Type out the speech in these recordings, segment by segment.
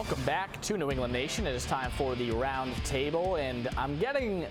Welcome back to New England Nation. It is time for the Roundtable, and I'm getting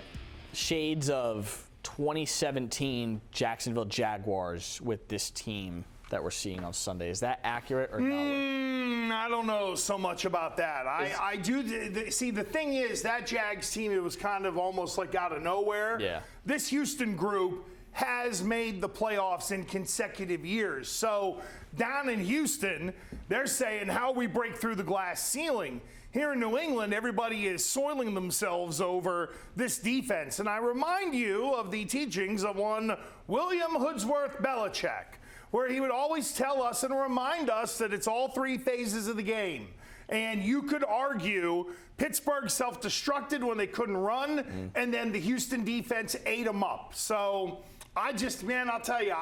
shades of 2017 Jacksonville Jaguars with this team that we're seeing on Sunday. Is that accurate or no? I don't know so much about that. I do see. The thing is, that Jags team, it was kind of almost like out of nowhere. Yeah. This Houston group has made the playoffs in consecutive years. So down in Houston, they're saying how we break through the glass ceiling. Here in New England, everybody is soiling themselves over this defense. And I remind you of the teachings of one William Hoodsworth Belichick, where he would always tell us and remind us that it's all three phases of the game. And you could argue Pittsburgh self-destructed when they couldn't run, and then the Houston defense ate them up. So I'll tell you,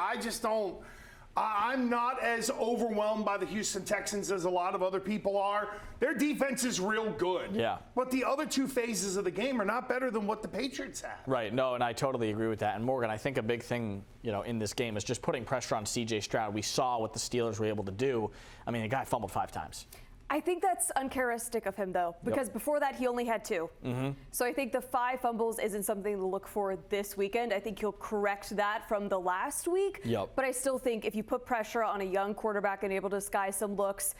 I'm not as overwhelmed by the Houston Texans as a lot of other people are. Their defense is real good. Yeah. But the other two phases of the game are not better than what the Patriots have. Right. No, and I totally agree with that. And Morgan, I think a big thing, in this game is just putting pressure on C.J. Stroud. We saw what the Steelers were able to do. I mean, the guy fumbled 5 times. I think that's uncharacteristic of him, though, because before that he only had 2. So I think the 5 fumbles isn't something to look for this weekend. I think he'll correct that from the last week. But I still think if you put pressure on a young quarterback and able to disguise some looks,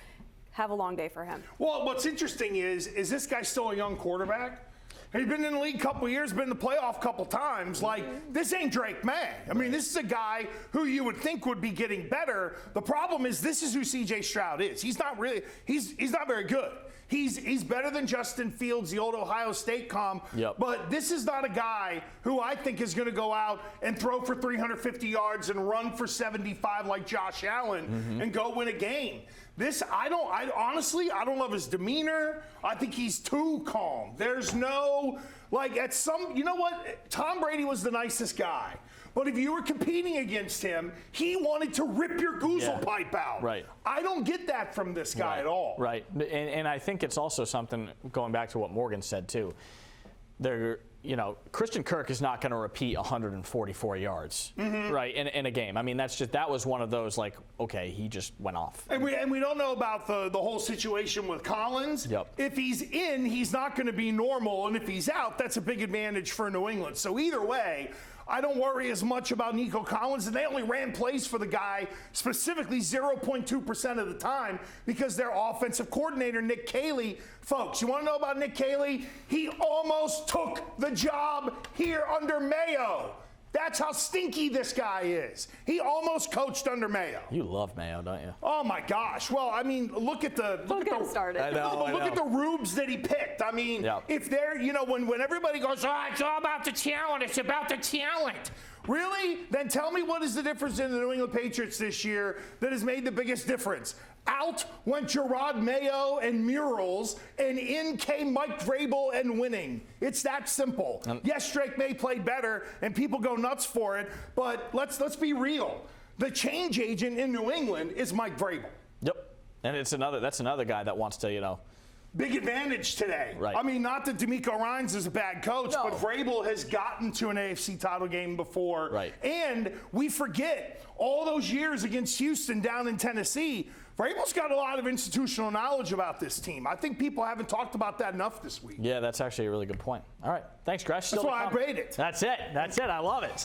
have a long day for him. Well, what's interesting is this guy still a young quarterback? He's been in the league a couple years, been in the playoff a couple times. Like, this ain't Drake May. I mean, this is a guy who you would think would be getting better. The problem is this is who C.J. Stroud is. He's not really – he's not very good. He's better than Justin Fields, the old Ohio State comm. But this is not a guy who I think is going to go out and throw for 350 yards and run for 75 like Josh Allen and go win a game. Honestly, I don't love his demeanor. I think he's too calm. There's no, you know what? Tom Brady was the nicest guy. But if you were competing against him, he wanted to rip your goozle pipe out. Right. I don't get that from this guy at all. Right. And I think it's also something, going back to what Morgan said too, Christian Kirk is not going to repeat 144 yards, right, in a game. I mean, that was one of those, okay, he just went off. And we don't know about the whole situation with Collins. If he's in, he's not going to be normal, and if he's out, that's a big advantage for New England. So either way, I don't worry as much about Nico Collins, and they only ran plays for the guy specifically 0.2% of the time because their offensive coordinator, Nick Caley, folks, you want to know about Nick Caley? He almost took the job here under Mayo. That's how stinky this guy is. He almost coached under Mayo. You love Mayo, don't you? Oh my gosh! Well, I mean, look at the rubes that he picked. I mean, if they're, when everybody goes, it's all about the talent. It's about the talent. Really? Then tell me what is the difference in the New England Patriots this year that has made the biggest difference? Out went Gerard Mayo and Murals, and in came Mike Vrabel and winning. It's that simple. Yes, Drake May played better, and people go nuts for it, but let's be real. The change agent in New England is Mike Vrabel. And that's another guy that wants to, Big advantage today. Right. I mean, not that DeMeco Ryans is a bad coach, but Vrabel has gotten to an AFC title game before. Right. And we forget all those years against Houston down in Tennessee. Vrabel's got a lot of institutional knowledge about this team. I think people haven't talked about that enough this week. Yeah, that's actually a really good point. All right. Thanks, Gresh. That's why I rate it. That's it. I love it.